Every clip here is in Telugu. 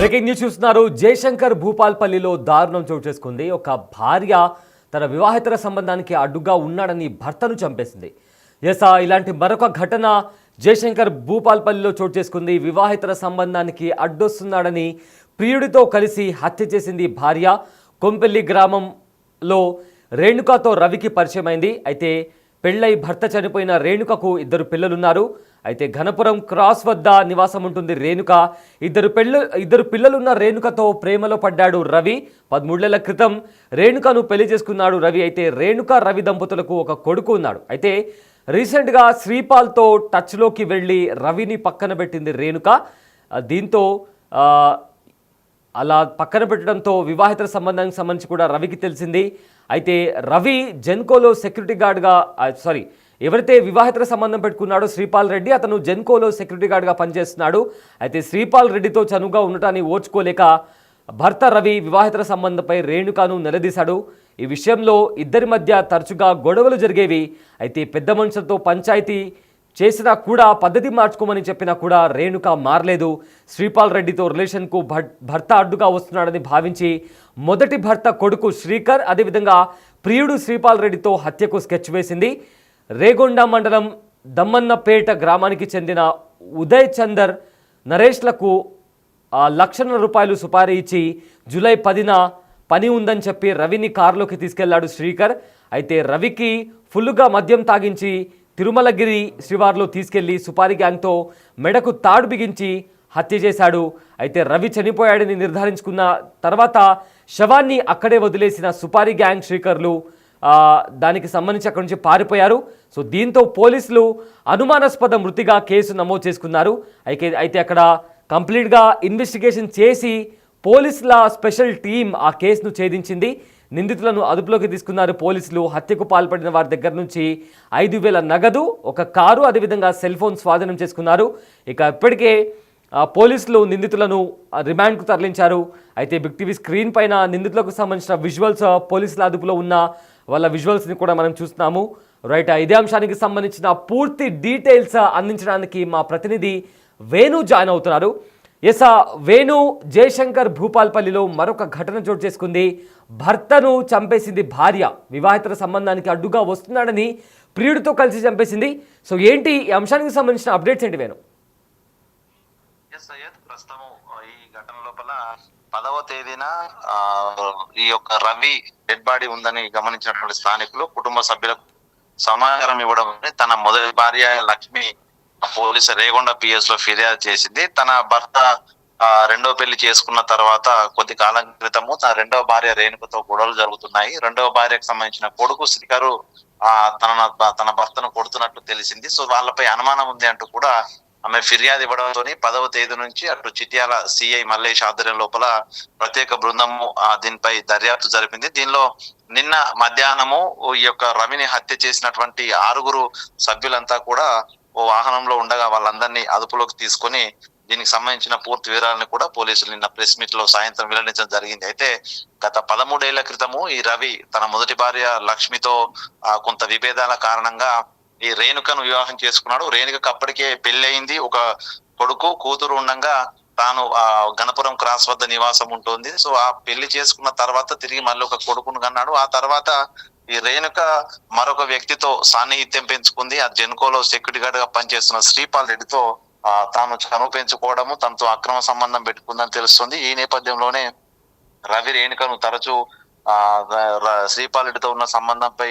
బ్రేకింగ్ న్యూస్ చూస్తున్నారు. జయశంకర్ భూపాల్పల్లిలో దారుణం చోటు చేసుకుంది. ఒక భార్య తన వివాహేతర సంబంధానికి అడ్డుగా ఉన్నాడని భర్తను చంపేసింది. ఇలాంటి మరొక ఘటన జయశంకర్ భూపాల్పల్లిలో చోటు చేసుకుంది. వివాహేతర సంబంధానికి అడ్డొస్తున్నాడని ప్రియుడితో కలిసి హత్య చేసింది భార్య. కొంపెల్లి గ్రామంలో రేణుకతో రవికి పరిచయమైంది. అయితే పెళ్ళై భర్త చనిపోయిన రేణుకకు 2 పిల్లలున్నారు. అయితే ఘనపురం క్రాస్ వద్ద నివాసం ఉంటుంది రేణుక. ఇద్దరు పిల్లలున్న రేణుకతో ప్రేమలో పడ్డాడు రవి. 13 క్రితం రేణుకను పెళ్లి చేసుకున్నాడు రవి. అయితే రేణుక రవి దంపతులకు ఒక కొడుకు ఉన్నాడు. అయితే రీసెంట్గా శ్రీపాల్తో టచ్లోకి వెళ్ళి రవిని పక్కన పెట్టింది రేణుక. దీంతో అలా పక్కన పెట్టడంతో వివాహితర సంబంధానికి సంబంధించి కూడా రవికి తెలిసింది. అయితే రవి జెన్కోలో సెక్యూరిటీ గార్డ్గా ఎవరైతే వివాహితర సంబంధం పెట్టుకున్నాడో శ్రీపాల్ రెడ్డి, అతను జెన్కోలో సెక్యూరిటీ గార్డ్గా పనిచేస్తున్నాడు. అయితే శ్రీపాల్ రెడ్డితో చనువుగా ఉండటాన్ని ఓర్చుకోలేక భర్త రవి వివాహితర సంబంధంపై రేణుకను నిలదీశాడు. ఈ విషయంలో ఇద్దరి మధ్య తరచుగా గొడవలు జరిగేవి. అయితే పెద్ద మనుషులతో పంచాయతీ చేసినా కూడా పద్ధతి మార్చుకోమని చెప్పినా కూడా రేణుక మారలేదు. శ్రీపాల్ రెడ్డితో రిలేషన్కు భర్త అడ్డుగా వస్తున్నాడని భావించి మొదటి భర్త కొడుకు శ్రీకర్, అదేవిధంగా ప్రియుడు శ్రీపాల్ రెడ్డితో హత్యకు స్కెచ్ వేసింది. రేగొండ మండలం దమ్మన్నపేట గ్రామానికి చెందిన ఉదయ్ చందర్ నరేష్లకు ₹1,00,000 సుపారీ ఇచ్చి జూలై 10న పని ఉందని చెప్పి రవిని కారులోకి తీసుకెళ్లాడు శ్రీకర్. అయితే రవికి ఫుల్లుగా మద్యం తాగించి తిరుమలగిరి శివార్లో తీసుకెళ్లి సుపారీ గ్యాంగ్తో మెడకు తాడు బిగించి హత్య చేశాడు. అయితే రవి చనిపోయాడని నిర్ధారించుకున్న తర్వాత శవాన్ని అక్కడే వదిలేసిన సుపారీ గ్యాంగ్ శ్రీకర్లు దానికి సంబంధించి అక్కడి నుంచి పారిపోయారు. సో దీంతో పోలీసులు అనుమానాస్పద మృతిగా కేసు నమోదు చేసుకున్నారు. అయితే అక్కడ కంప్లీట్గా ఇన్వెస్టిగేషన్ చేసి పోలీసుల స్పెషల్ టీం ఆ కేసును ఛేదించింది. నిందితులను అదుపులోకి తీసుకున్నారు పోలీసులు. హత్యకు పాల్పడిన వారి దగ్గర నుంచి 5,000 నగదు, ఒక కారు, అదేవిధంగా సెల్ ఫోన్ స్వాధీనం చేసుకున్నారు. ఇప్పటికే పోలీసులు నిందితులను రిమాండ్కు తరలించారు. అయితే బిగ్ టీవీ స్క్రీన్ పైన నిందితులకు సంబంధించిన విజువల్స్ పోలీసుల అదుపులో ఉన్న వాళ్ళ విజువల్స్ని కూడా మనం చూస్తున్నాము. రైట్, ఇదే అంశానికి సంబంధించిన పూర్తి డీటెయిల్స్ అందించడానికి మా ప్రతినిధి వేణు జాయిన్ అవుతున్నారు. వేణు, జయశంకర్ భూపాల్పల్లిలో మరొక ఘటన చోటు చేసుకుంది. భర్తను చంపేసింది భార్య. వివాహితర సంబంధానికి అడ్డుగా వస్తున్నాడని ప్రియుడితో కలిసి చంపేసింది. సో ఏంటి ఈ అంశానికి సంబంధించిన అప్డేట్స్ ఏంటి వేణు? ప్రస్తుతం ఈ ఘటన లోపల 10వ తేదీన ఈ యొక్క రవి డెడ్ బాడీ ఉందని గమనించినటువంటి స్థానికులు కుటుంబ సభ్యులకు సమాచారం ఇవ్వడం, తన మొదటి భార్య లక్ష్మి పోలీసు రేగొండ పిఎస్ లో ఫిర్యాదు చేసింది. తన భర్త రెండో పెళ్లి చేసుకున్న తర్వాత కొద్ది కాలం క్రితము తన రెండవ భార్య రేణుకతో గొడవలు జరుగుతున్నాయి. రెండవ భార్యకు సంబంధించిన కొడుకు శ్రీకరు తన భర్తను కొడుతున్నట్టు తెలిసింది. సో వాళ్ళపై అనుమానం ఉంది అంటూ కూడా ఆమె ఫిర్యాదు ఇవ్వడంతో 10వ తేదీ నుంచి అటు చిట్యాల సిఐ మల్లేష్ ఆధ్వర్యం లోపల ప్రత్యేక బృందము దీనిపై దర్యాప్తు జరిపింది. దీనిలో నిన్న మధ్యాహ్నము ఈ యొక్క రవిని హత్య చేసినటువంటి 6 సభ్యులంతా కూడా ఓ వాహనంలో ఉండగా వాళ్ళందరినీ అదుపులోకి తీసుకొని దీనికి సంబంధించిన పూర్తి వివరాలను కూడా పోలీసులు నిన్న ప్రెస్ మీట్ లో సాయంత్రం వెల్లడించడం జరిగింది. అయితే గత 13 ఏళ్ల క్రితము ఈ రవి తన మొదటి భార్య లక్ష్మితో కొంత విభేదాల కారణంగా ఈ రేణుకను వివాహం చేసుకున్నాడు. రేణుకకు అప్పటికే పెళ్లి అయింది, ఒక కొడుకు కూతురు ఉండగా తాను గణపురం క్రాస్ వద్ద నివాసం ఉంటుంది. సో ఆ పెళ్లి చేసుకున్న తర్వాత తిరిగి మళ్ళీ ఒక కొడుకును కన్నాడు. ఆ తర్వాత ఈ రేణుక మరొక వ్యక్తితో సాన్నిహిత్యం పెంచుకుంది. ఆ జెన్కోలో సెక్యూరిటీ గార్డ్ గా పనిచేస్తున్న శ్రీపాల్ రెడ్డితో తాను చనువు పెంచుకోవడము, తనతో అక్రమ సంబంధం పెట్టుకుందని తెలుస్తుంది. ఈ నేపథ్యంలోనే రవి రేణుకను తరచూ శ్రీపాల్ రెడ్డితో ఉన్న సంబంధంపై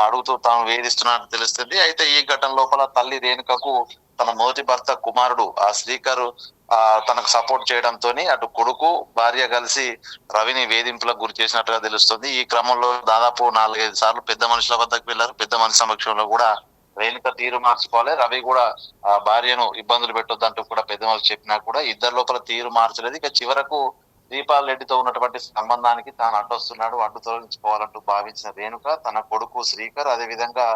అడుగుతూ తాను వేధిస్తున్నట్టు తెలుస్తుంది. అయితే ఈ ఘటన లోపల తల్లి రేణుకకు తన మొదటి భర్త కుమారుడు శ్రీకర్ తనకు సపోర్ట్ చేయడంతో అటు కొడుకు భార్య కలిసి రవిని వేధింపులకు గురి చేసినట్టుగా తెలుస్తుంది. ఈ క్రమంలో దాదాపు 4-5 సార్లు పెద్ద మనుషుల వద్దకు వెళ్లారు. పెద్ద మనిషి సమక్షంలో కూడా రేణుక తీరు మార్చుకోవాలి, రవి కూడా భార్యను ఇబ్బందులు పెట్టొద్దంటూ కూడా పెద్ద మనిషి చెప్పినా కూడా ఇద్దరు లోపల తీరు మార్చలేదు. ఇక చివరకు శ్రీపాల్ రెడ్డితో ఉన్నటువంటి సంబంధానికి తాను అడ్డొస్తున్నాడు, అడ్డు తొలగించుకోవాలంటూ భావించిన రేణుక తన కొడుకు శ్రీకర్, అదే విధంగా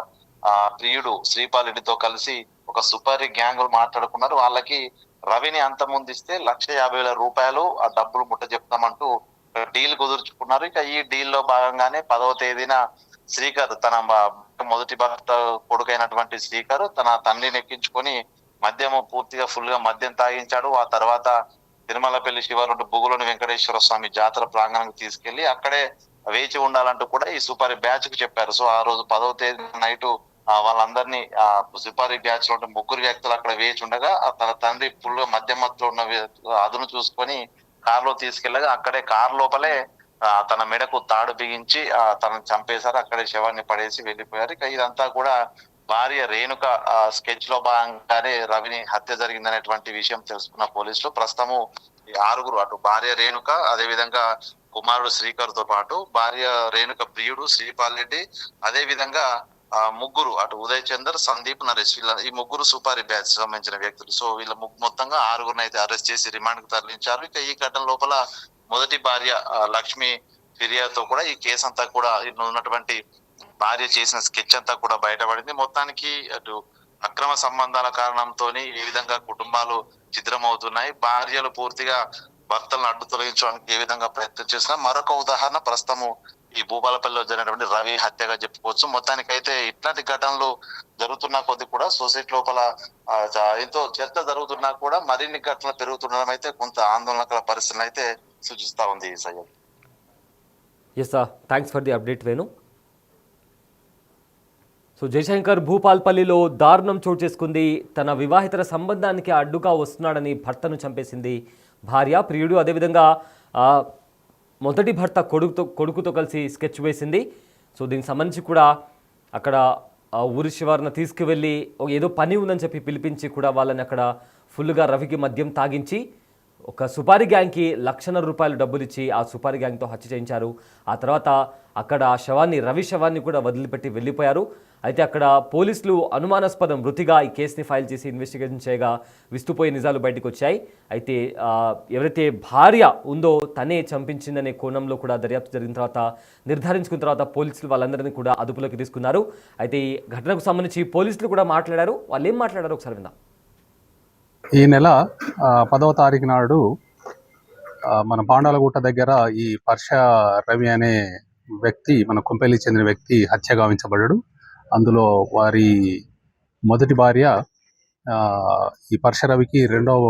ప్రియుడు శ్రీపాల్ రెడ్డితో కలిసి ఒక సుపారీ గ్యాంగ్ మాట్లాడుకున్నారు. వాళ్ళకి రవిని అంతమొందిస్తే ₹1,50,000 ఆ డబ్బులు ముట్ట చెప్తామంటూ డీల్ కుదుర్చుకున్నారు. ఇక ఈ డీల్ లో భాగంగానే 10వ తేదీన శ్రీకర్ తన మొదటి భర్త కొడుకైనటువంటి శ్రీకర్ తన తండ్రిని ఎక్కించుకొని మద్యము పూర్తిగా ఫుల్ గా మద్యం తాగించాడు. ఆ తర్వాత తిరుమలపల్లి శివారుడు బుగులోని వెంకటేశ్వర స్వామి జాతర ప్రాంగణానికి తీసుకెళ్లి అక్కడే వేచి ఉండాలంటూ కూడా ఈ సుపారి బ్యాచ్ కు చెప్పారు. సో ఆ రోజు 10వ తేదీ నైట్ వాళ్ళందరినీ సుపారి బ్యాచ్ లో ముగ్గురు వ్యక్తులు అక్కడ వేచి ఉండగా తన తండ్రి ఫుల్ మధ్యమత్తులో ఉన్న అదును చూసుకొని కారులో తీసుకెళ్ళగా అక్కడే కారు లోపలే తన మెడకు తాడు బిగించి తనను చంపేశారు. అక్కడే శవాన్ని పడేసి వెళ్ళిపోయారు. ఇక ఇదంతా కూడా భార్య రేణుక స్కెచ్ లో భాగంగానే రవిని హత్య జరిగిందనేటువంటి విషయం తెలుసుకున్న పోలీసులు ప్రస్తుతము ఈ 6గురు అటు భార్య రేణుక, అదే విధంగా కుమారుడు శ్రీకర్ తో పాటు భార్య రేణుక ప్రియుడు శ్రీపాల్ రెడ్డి, అదే విధంగా ముగ్గురు అటు ఉదయ్ చందర్, సందీప్, నరేష్ వీళ్ళ ఈ ముగ్గురు సుపారి బ్యాచ్ సంబంధించిన వ్యక్తులు. సో వీళ్ళ మొత్తంగా 6గురిని అయితే అరెస్ట్ చేసి రిమాండ్ కు తరలించారు. ఇక ఈ ఘటన లోపల మొదటి భార్య లక్ష్మి ఫిర్యాదుతో కూడా ఈ కేసు అంతా కూడా ఉన్నటువంటి భార్య చేసిన స్కెచ్ అంతా కూడా బయటపడింది. మొత్తానికి అటు అక్రమ సంబంధాల కారణంతో ఏ విధంగా కుటుంబాలు ఛిద్రమవుతున్నాయి, భార్యలు పూర్తిగా భర్తలను అడ్డు తొలగించడానికి ఏ విధంగా ప్రయత్నం చేసినా మరొక ఉదాహరణ ప్రస్తుతము ఈ భూపాలపల్లిలో జరిగినటువంటి రవి హత్యగా చెప్పుకోవచ్చు. మొత్తానికైతే ఇట్లాంటి ఘటనలు జరుగుతున్నా కొద్ది కూడా సొసైటీ లోపల ఎంతో చర్చ జరుగుతున్నా కూడా మరిన్ని ఘటనలు పెరుగుతుండడం అయితే కొంత ఆందోళనకర పరిస్థితులు అయితే సూచిస్తా ఉంది. Syed, yes sir, thanks for the update Venu. So Jayashankar భూపాల్పల్లిలో దారుణం చోటు చేసుకుంది. తన వివాహితర సంబంధానికి అడ్డుగా వస్తున్నాడని భర్తను చంపేసింది భార్య. ప్రియుడు అదేవిధంగా మొదటి భర్త కొడుకుతో కలిసి స్కెచ్ వేసింది. సో దీనికి సంబంధించి కూడా అక్కడ ఊరి శివారున తీసుకువెళ్ళి ఏదో పని ఉందని చెప్పి పిలిపించి కూడా వాళ్ళని అక్కడ ఫుల్గా రవికి మద్యం తాగించి ఒక సుపారీ గ్యాంగ్కి ₹1,00,000 డబ్బులు ఇచ్చి ఆ సుపారీ గ్యాంగ్తో హత్య చేయించారు. ఆ తర్వాత అక్కడ రవి శవాన్ని కూడా వదిలిపెట్టి వెళ్ళిపోయారు. అయితే అక్కడ పోలీసులు అనుమానాస్పద మృతిగా ఈ కేసుని ఫైల్ చేసి ఇన్వెస్టిగేషన్ చేయగా విస్తుపోయే నిజాలు బయటకు వచ్చాయి. అయితే ఎవరైతే భార్య ఉందో తనే చంపించిందనే కోణంలో కూడా దర్యాప్తు జరిగిన తర్వాత నిర్ధారించుకున్న తర్వాత పోలీసులు వాళ్ళందరినీ కూడా అదుపులోకి తీసుకున్నారు. అయితే ఈ ఘటనకు సంబంధించి పోలీసులు కూడా మాట్లాడారు. వాళ్ళు ఏం మాట్లాడారు ఒకసారి విందాం. ఈ నెల 10వ తారీఖు నాడు మన పాండాలగుట్ట దగ్గర ఈ పర్ష రవి అనే వ్యక్తి, మన కొంపెల్లి చెందిన వ్యక్తి హత్య గావించబడ్డాడు. అందులో వారి మొదటి భార్య ఈ పర్ష రవికి రెండవ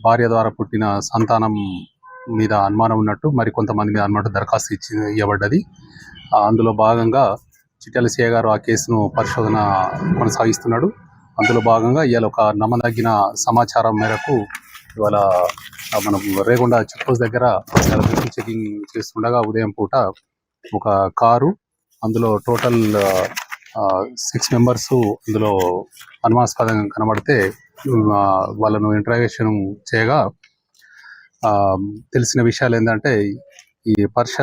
భార్య ద్వారా పుట్టిన సంతానం మీద అనుమానం ఉన్నట్టు మరి కొంతమంది మీద అనుమానం దరఖాస్తు ఇవ్వబడ్డది. అందులో భాగంగా చిట్యాల సిఐ గారు ఆ కేసును పరిశోధన కొనసాగిస్తున్నాడు. అందులో భాగంగా ఇవాళ ఒక నమ్మదగిన సమాచారం మేరకు ఇవాళ మనం రేగొండ చెక్ పోస్ట్ దగ్గర చెకింగ్ చేస్తుండగా ఉదయం పూట ఒక కారు, అందులో టోటల్ 6 మెంబర్స్ అందులో అనుమానాస్పదంగా కనబడితే వాళ్ళను ఇంటరాగేషన్ చేయగా తెలిసిన విషయాలు ఏంటంటే ఈ పర్ష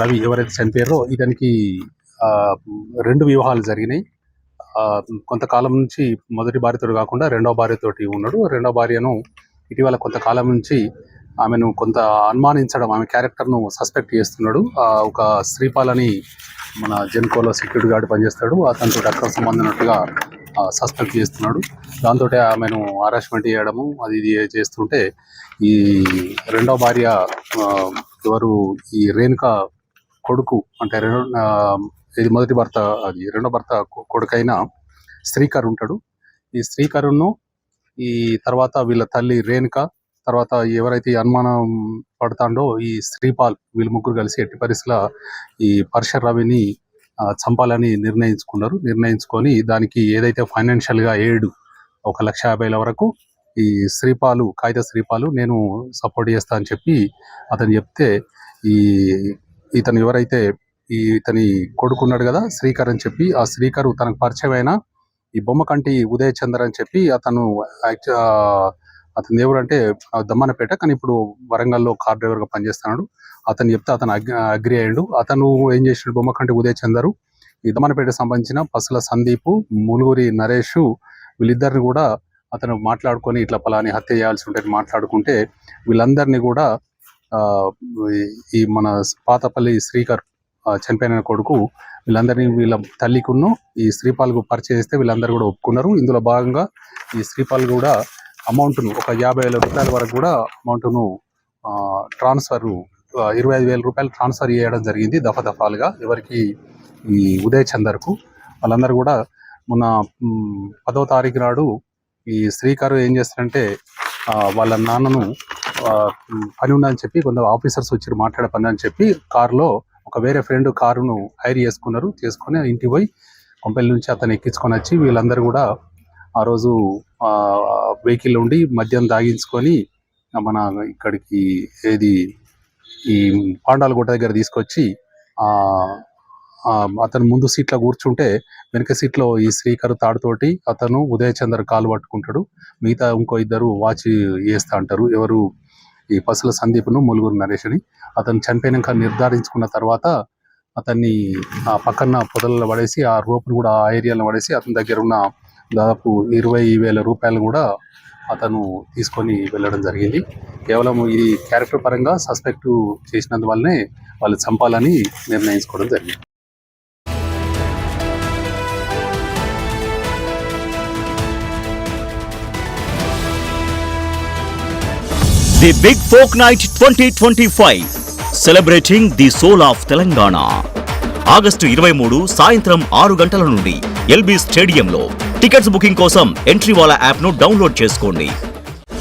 రవి ఎవరైతే చనిపోయారో ఇతనికి 2 వివాహాలు జరిగినాయి. కొంతకాలం నుంచి మొదటి భార్యతో కాకుండా రెండవ భార్యతోటి ఉన్నాడు. రెండవ భార్యను ఇటీవల కొంతకాలం నుంచి ఆమెను కొంత అనుమానించడం, ఆమె క్యారెక్టర్ను సస్పెక్ట్ చేస్తున్నాడు. ఒక శ్రీపాల్ అని మన జెన్కోలో సెక్యూరిటీ గార్డ్ పనిచేస్తాడు, అతనితో అక్రమ సంబంధం ఉన్నట్టుగా సస్పెక్ట్ చేస్తున్నాడు. దాంతో ఆమెను హరాస్మెంట్ చేయడము అది ఇది చేస్తుంటే ఈ రెండవ భార్య ఎవరు ఈ రేణుక కొడుకు అంటే ఇది మొదటి భర్త, అది రెండో భర్త కొడుకైన శ్రీకర్ ఉంటాడు. ఈ శ్రీకరును ఈ తర్వాత వీళ్ళ తల్లి రేణుక, తర్వాత ఎవరైతే అనుమానం పడతాడో ఈ శ్రీపాల్, వీళ్ళు ముగ్గురు కలిసి ఎట్టి పరిస్థితుల్లో ఈ పర్ష రవిని చంపాలని నిర్ణయించుకొని దానికి ఏదైతే ఫైనాన్షియల్ గా ఎయిడ్ 1,50,000 వరకు ఈ శ్రీపాలు, కాగిత శ్రీపాలు నేను సపోర్ట్ చేస్తా అని చెప్పి అతను చెప్తే ఇతను ఎవరైతే ఇతని కొడుకున్నాడు కదా శ్రీకర్ అని చెప్పి, ఆ శ్రీకర్ తనకు పరిచయమైన ఈ బొమ్మకంటి ఉదయ్ చందర్ అని చెప్పి అతను ఎవరంటే దమ్మన్నపేట, కానీ ఇప్పుడు వరంగల్లో కార్ డ్రైవర్ గా పనిచేస్తున్నాడు. అతను చెప్తే అతను అగ్రి అయ్యాడు. అతను ఏం చేసాడు, బొమ్మకంటి ఉదయ్ చందరు ఈ దమ్మన్నపేటకు సంబంధించిన పసుల సందీప్, ములుగురి నరేష్ వీళ్ళిద్దరిని కూడా అతను మాట్లాడుకొని ఇట్లా పలాని హత్య చేయాల్సి ఉంటుంది మాట్లాడుకుంటే వీళ్ళందరినీ కూడా ఈ మన పాతపల్లి శ్రీకర్ చనిపోయిన కొడుకు వీళ్ళందరినీ వీళ్ళ తల్లికును ఈ శ్రీపాల్కు పరిచయం చేస్తే వీళ్ళందరూ కూడా ఒప్పుకున్నారు. ఇందులో భాగంగా ఈ శ్రీపాల్ కూడా అమౌంట్ను ఒక 50,000 రూపాయల వరకు కూడా అమౌంట్ను ట్రాన్స్ఫర్ 25,000 రూపాయలు ట్రాన్స్ఫర్ చేయడం జరిగింది దఫాలుగా ఎవరికి, ఈ ఉదయ్ చందర్కు. వాళ్ళందరూ కూడా మొన్న 10వ తారీఖు నాడు ఈ శ్రీకారు ఏం చేస్తారంటే వాళ్ళ నాన్నను పని ఉందని చెప్పి కొందరు ఆఫీసర్స్ వచ్చి మాట్లాడే పని అని చెప్పి కారులో ఒక వేరే ఫ్రెండ్ కారును హైర్ చేసుకొని ఇంటికి పోయి కొంపల్లి నుంచి అతను ఎక్కించుకొని వచ్చి వీళ్ళందరూ కూడా ఆ రోజు వెహికల్ ఉండి మద్యం దాగించుకొని మన ఇక్కడికి ఈ పాండాలగుట్ట దగ్గర తీసుకొచ్చి అతను ముందు సీట్లో కూర్చుంటే వెనక సీట్లో ఈ శ్రీకరు తాడుతోటి అతను ఉదయచంద్ర కాలు పట్టుకుంటాడు. మిగతా ఇంకో ఇద్దరు వాచ్ వేస్తా అంటారు. ఎవరు ఈ పసుల సందీప్ను ములుగురు నరేష్ అని. అతను చనిపోయినాక నిర్ధారించుకున్న తర్వాత అతన్ని పక్కన పొదలలో పడేసి ఆ రోప్ను కూడా ఆ ఏరియాలో పడేసి అతని దగ్గర ఉన్న దాదాపు 20,000 రూపాయలు కూడా అతను తీసుకొని వెళ్ళడం జరిగింది. కేవలం ఇది క్యారెక్టర్ పరంగా సస్పెక్ట్ చేసినందువల్లనే వాళ్ళు చంపాలని నిర్ణయించుకోవడం జరిగింది. The big folk night 2025 celebrating the soul of Telangana. August 23 సాయంత్రం 6 గంటల నుండి ఎల్బీ స్టేడియంలో. టికెట్స్ బుకింగ్ కోసం ఎంట్రీ వాలా యాప్ను డౌన్లోడ్ చేసుకోండి.